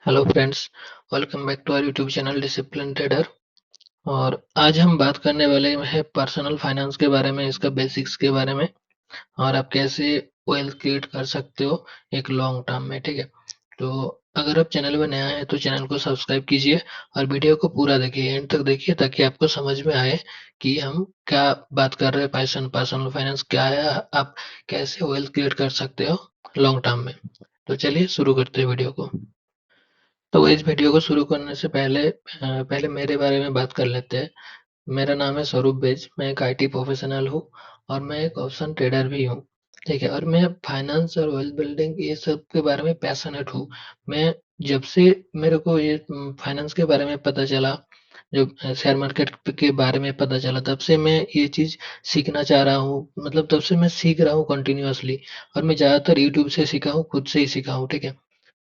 Hello friends, welcome back to our YouTube channel discipline trader. और आज हम बात करने वाले हैं पर्सनल फाइनेंस के बारे में, इसका बेसिक्स के बारे में और आप कैसे वेल्थ क्रिएट कर सकते हो एक लॉन्ग टर्म में। ठीक है, तो अगर आप चैनल में नया है तो चैनल को सब्सक्राइब कीजिए और वीडियो को पूरा देखिए, एंड तक देखिए ताकि आपको समझ में आए कि हम क्या बात कर रहे हैं। पर्सनल फाइनेंस क्या है, आप कैसे वेल्थ क्रिएट कर सकते हो लॉन्ग टर्म में। तो चलिए शुरू करते हैं वीडियो को। तो इस वीडियो को शुरू करने से पहले मेरे बारे में बात कर लेते हैं। मेरा नाम है स्वरूप बेज, मैं एक आईटी प्रोफेशनल हूँ और मैं एक ऑप्शन ट्रेडर भी हूँ। ठीक है, और मैं फाइनेंस और वेल्थ बिल्डिंग ये सब के बारे में पैशनेट हूँ। मैं जब से मेरे को ये फाइनेंस के बारे में पता चला, जो शेयर मार्केट के बारे में पता चला, तब से मैं ये चीज़ सीखना चाह रहा हूँ। मतलब तब से मैं सीख रहा हूँ कंटिन्यूअसली, और मैं ज़्यादातर यूट्यूब से सीखा हूँ, खुद से ही सीखा हूँ। ठीक है,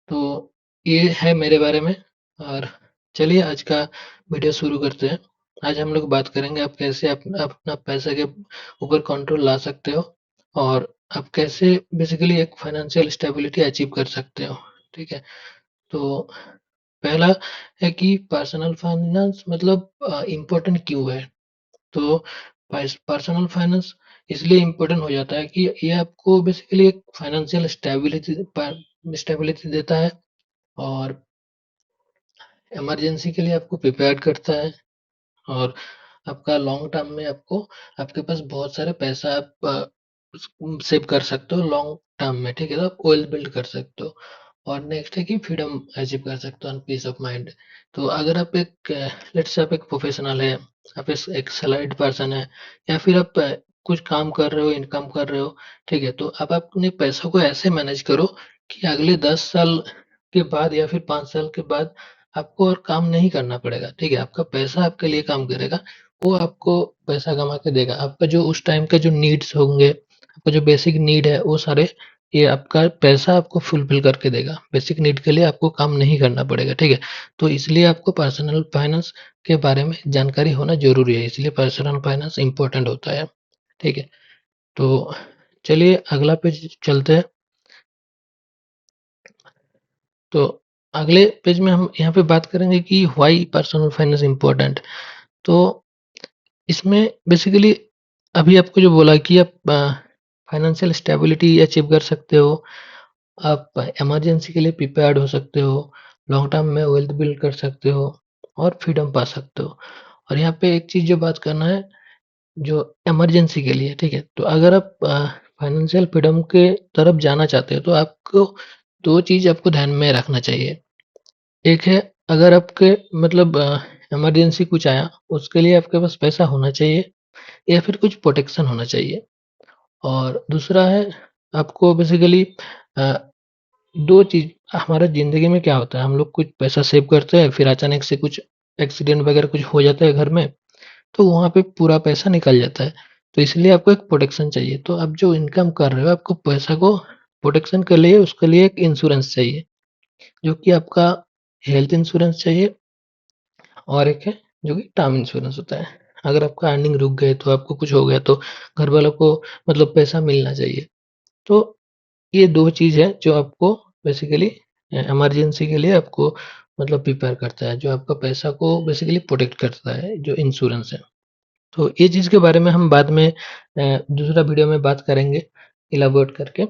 तो ये है मेरे बारे में। और चलिए आज का वीडियो शुरू करते हैं। आज हम लोग बात करेंगे आप कैसे अपना पैसे के ऊपर कंट्रोल ला सकते हो और आप कैसे बेसिकली एक फाइनेंशियल स्टेबिलिटी अचीव कर सकते हो। ठीक है, तो पहला है कि पर्सनल फाइनेंस मतलब इम्पोर्टेंट क्यों है। तो पर्सनल फाइनेंस इसलिए इम्पोर्टेंट हो जाता है कि ये आपको बेसिकली एक फाइनेंशियल स्टेबिलिटी देता है और इमरजेंसी के लिए आपको प्रिपेयर करता है। और आपका लॉन्ग टर्म में आपको आपके पास बहुत सारे पैसा आप सेव कर सकते हो लॉन्ग टर्म में। ठीक है, तो आप वेल्थ बिल्ड कर सकते हो। और नेक्स्ट है कि फ्रीडम अचीव कर सकते हो, पीस ऑफ माइंड। तो अगर आप एक लेट्स से आप एक प्रोफेशनल है, आप एक सैलरीड पर्सन है, या फिर आप कुछ काम कर रहे हो, इनकम कर रहे हो। ठीक है, तो आप अपने पैसों को ऐसे मैनेज करो कि अगले 10 साल के बाद या फिर 5 साल के बाद आपको और काम नहीं करना पड़ेगा। ठीक है, आपका पैसा आपके लिए काम करेगा, वो आपको पैसा कमा के देगा। आपका जो उस टाइम का जो नीड्स होंगे, आपका जो बेसिक नीड है, वो सारे ये आपका पैसा आपको फुलफिल करके देगा। बेसिक नीड के लिए आपको काम नहीं करना पड़ेगा। ठीक है, तो इसलिए आपको पर्सनल फाइनेंस के बारे में जानकारी होना जरूरी है, इसलिए पर्सनल फाइनेंस इंपॉर्टेंट होता है। ठीक है, तो चलिए अगला पेज चलते हैं। तो अगले पेज में हम यहाँ पे बात करेंगे कि व्हाई पर्सनल फाइनेंस इम्पोर्टेंट। तो इसमें बेसिकली अभी आपको जो बोला कि आप फाइनेंशियल स्टेबिलिटी अचीव कर सकते हो, आप इमरजेंसी के लिए प्रिपेयर्ड हो सकते हो, लॉन्ग टर्म में वेल्थ बिल्ड कर सकते हो और फ्रीडम पा सकते हो। और यहाँ पे एक चीज़ जो बात करना है, जो इमरजेंसी के लिए। ठीक है, तो अगर आप फाइनेंशियल फ्रीडम के तरफ जाना चाहते हो तो आपको दो चीज़ आपको ध्यान में रखना चाहिए। एक है, अगर आपके मतलब इमरजेंसी कुछ आया, उसके लिए आपके पास पैसा होना चाहिए या फिर कुछ प्रोटेक्शन होना चाहिए। और दूसरा है, आपको बेसिकली अ, 2 चीज़ हमारा ज़िंदगी में क्या होता है, हम लोग कुछ पैसा सेव करते हैं, फिर अचानक से कुछ एक्सीडेंट वगैरह कुछ हो जाता है घर में, तो वहाँ पे पूरा पैसा निकल जाता है। तो इसलिए आपको एक प्रोटेक्शन चाहिए। तो आप जो इनकम कर रहे हो, आपको पैसा को प्रोटेक्शन के लिए उसके लिए एक इंश्योरेंस चाहिए, जो कि आपका हेल्थ इंश्योरेंस चाहिए, और एक है जो कि टर्म इंश्योरेंस होता है। अगर आपका अर्निंग रुक गए, तो आपको कुछ हो गया, तो घर वालों को मतलब पैसा मिलना चाहिए। तो ये 2 चीज़ है जो आपको बेसिकली इमरजेंसी के लिए आपको मतलब प्रिपेयर करता है, जो आपका पैसा को बेसिकली प्रोटेक्ट करता है, जो इंश्योरेंस है। तो ये चीज़ के बारे में हम बाद में दूसरा वीडियो में बात करेंगे इलैबोरेट करके।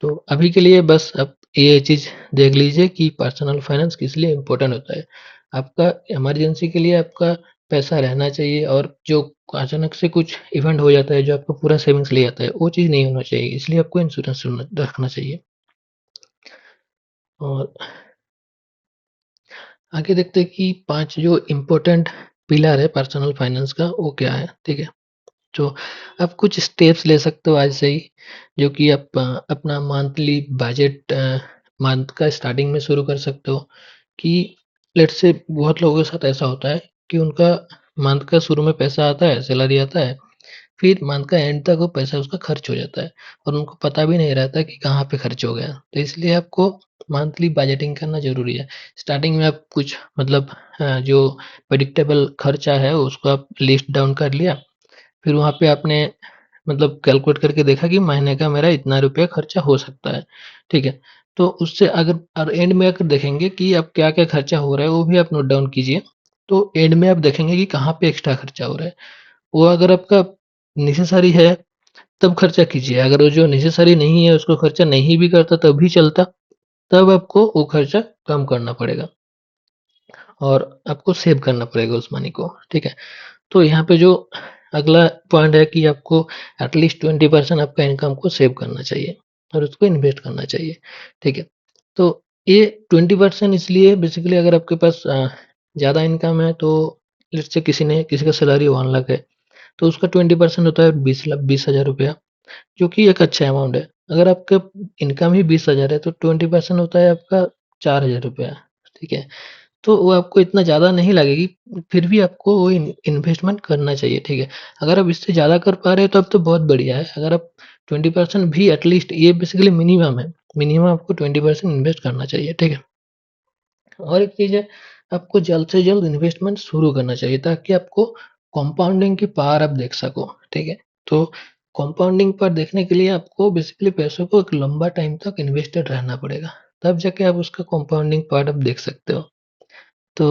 तो अभी के लिए बस आप ये चीज़ देख लीजिए कि पर्सनल फाइनेंस किस लिए इम्पोर्टेंट होता है। आपका इमरजेंसी के लिए आपका पैसा रहना चाहिए, और जो अचानक से कुछ इवेंट हो जाता है जो आपका पूरा सेविंग्स ले जाता है, वो चीज़ नहीं होना चाहिए, इसलिए आपको इंश्योरेंस रखना चाहिए। और आगे देखते हैं कि 5 जो इम्पोर्टेंट पिलर है पर्सनल फाइनेंस का, वो क्या है। ठीक है, तो आप कुछ स्टेप्स ले सकते हो आज से ही, जो कि आप अपना मंथली बजट मंथ का स्टार्टिंग में शुरू कर सकते हो। कि लेट्स से बहुत लोगों के साथ ऐसा होता है कि उनका मंथ का शुरू में पैसा आता है, सैलरी आता है, फिर मंथ का एंड तक वो पैसा उसका खर्च हो जाता है और उनको पता भी नहीं रहता कि कहाँ पे खर्च हो गया। तो इसलिए आपको मंथली बजटिंग करना ज़रूरी है। स्टार्टिंग में आप कुछ मतलब जो प्रेडिक्टेबल खर्चा है उसको आप लिस्ट डाउन कर लिया, फिर वहाँ पे आपने मतलब कैलकुलेट करके देखा कि महीने का मेरा इतना रुपया खर्चा हो सकता है। ठीक है, तो उससे अगर और एंड में अगर देखेंगे कि अब क्या-क्या खर्चा हो रहा है, वो भी आप नोट डाउन कीजिए। तो एंड में आप देखेंगे कि कहाँ पे एक्स्ट्रा खर्चा हो रहा है। वो अगर आपका नेसेसरी है, तब खर्चा कीजिए। अगर वो जो नेसेसरी नहीं है, उसको खर्चा नहीं भी करता तब भी चलता, तब आपको वो खर्चा कम करना पड़ेगा और आपको सेव करना पड़ेगा उस मनी को, ठीक है? तो यहाँ पे जो अगला पॉइंट है कि आपको एटलीस्ट 20% आपका इनकम को सेव करना चाहिए और उसको इन्वेस्ट करना चाहिए, ठीक है? तो ये 20% इसलिए बेसिकली अगर आपके पास ज़्यादा इनकम है तो लेट्स से किसी का सैलरी 1 लाख है, तो उसका 20% होता है 20,000 रुपया, जो कि एक अच्छा अमाउंट है। अगर आपका इनकम ही 20,000 है तो 20% होता है आपका 4,000 रुपया, ठीक है? तो वो आपको इतना ज़्यादा नहीं लगेगी, फिर भी आपको वो इन्वेस्टमेंट करना चाहिए, ठीक है? अगर आप इससे ज़्यादा कर पा रहे हो तब तो बहुत बढ़िया है। अगर आप 20% भी एटलीस्ट, ये बेसिकली मिनिमम है, मिनिमम आपको 20% इन्वेस्ट करना चाहिए, ठीक है? और एक चीज़ है, आपको जल्द से जल्द इन्वेस्टमेंट शुरू करना चाहिए ताकि आपको कंपाउंडिंग की पावर आप देख सको, ठीक है? तो कंपाउंडिंग पावर देखने के लिए आपको बेसिकली पैसों को एक लंबा टाइम तक इन्वेस्टेड रहना पड़ेगा, तब जाके आप उसका कंपाउंडिंग पार्ट आप देख सकते हो। तो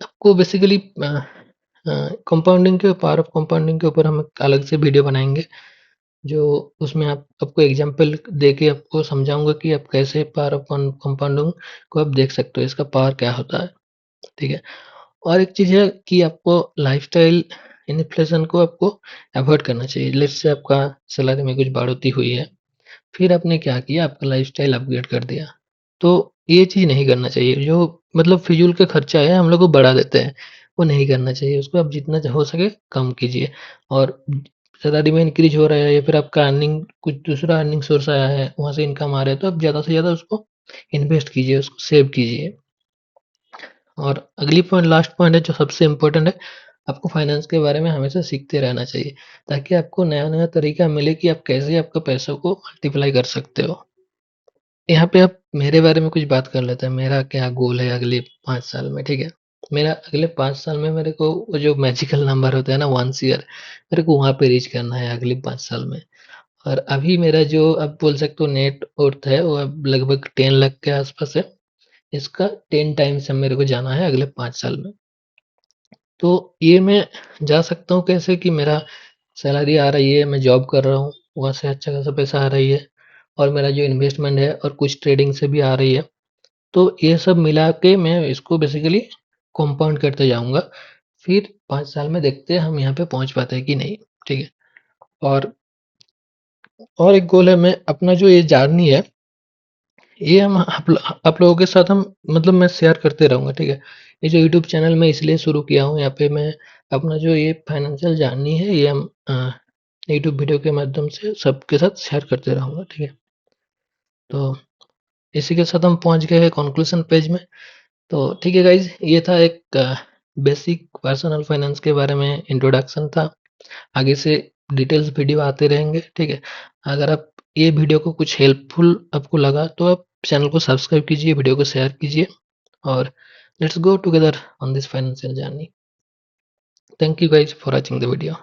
आपको बेसिकली कंपाउंडिंग के पावर ऑफ कंपाउंडिंग के ऊपर हम एक अलग से वीडियो बनाएँगे, जो उसमें आप आपको एग्ज़ाम्पल देके आपको समझाऊँगा कि आप कैसे पावर ऑफ कंपाउंडिंग को आप देख सकते हो, इसका पावर क्या होता है, ठीक है? और एक चीज़ है कि आपको लाइफ़स्टाइल इन्फ्लेशन को आपको अवॉइड करना चाहिए। लेट्स से आपका सैलरी में कुछ बढ़ोतरी हुई है, फिर आपने क्या किया, आपका लाइफ़स्टाइल अपग्रेड कर दिया। तो ये चीज़ नहीं करना चाहिए, जो मतलब फ़िज़ूल का खर्चा है हम लोग वो बढ़ा देते हैं, वो नहीं करना चाहिए। उसको आप जितना हो सके कम कीजिए और सैलरी में इंक्रीज़ हो रहा है या फिर आपका अर्निंग कुछ दूसरा अर्निंग सोर्स आया है, वहाँ से इनकम आ रहा है, तो आप ज़्यादा से ज़्यादा उसको इन्वेस्ट कीजिए, उसको सेव कीजिए। और अगली पॉइंट, लास्ट पॉइंट है जो सबसे इम्पोर्टेंट है, आपको फाइनेंस के बारे में हमेशा सीखते रहना चाहिए, ताकि आपको नया-नया तरीका मिले कि आप कैसे आपका पैसों को मल्टीप्लाई कर सकते हो। यहाँ पे आप मेरे बारे में कुछ बात कर लेते हैं, मेरा क्या गोल है अगले 5 साल में, ठीक है? मेरा अगले 5 साल में मेरे को वो जो मैजिकल नंबर होता है ना, वन्स ईयर, मेरे को वहाँ पे रीच करना है अगले 5 साल में। और अभी मेरा जो आप बोल सकते हो नेट वर्थ है, वो अब लगभग 10 लाख के आस-पास है। इसका 10 टाइम्स अब मेरे को जाना है अगले 5 साल में। तो ये मैं जा सकता हूँ कैसे कि मेरा सैलरी आ रही है, मैं जॉब कर रहा हूँ, वहाँ से अच्छा खासा पैसा आ रही है और मेरा जो इन्वेस्टमेंट है और कुछ ट्रेडिंग से भी आ रही है। तो ये सब मिला के मैं इसको बेसिकली कंपाउंड करते जाऊँगा। फिर 5 साल में देखते हैं हम यहाँ पे पहुँच पाते हैं कि नहीं, ठीक है? और और एक गोल है, मैं अपना जो ये जर्नी है, ये हम आप लोगों के साथ हम मतलब मैं शेयर करते रहूँगा, ठीक है? ये जो यूट्यूब चैनल मैं इसलिए शुरू किया हूँ, यहाँ पे मैं अपना जो ये फाइनेंशियल जर्नी है, ये हम यूट्यूब वीडियो के माध्यम से सबके साथ शेयर करते रहूँगा, ठीक है? तो इसी के साथ हम पहुँच गए हैं कॉन्क्लूज़न पेज में। तो ठीक है गाइज़, ये था एक बेसिक पर्सनल फाइनेंस के बारे में इंट्रोडक्शन था। आगे से डिटेल्स वीडियो आते रहेंगे, ठीक है? अगर आप ये वीडियो को कुछ हेल्पफुल आपको लगा तो आप चैनल को सब्सक्राइब कीजिए, वीडियो को शेयर कीजिए और let's go together on this financial journey. Thank you guys for watching the video.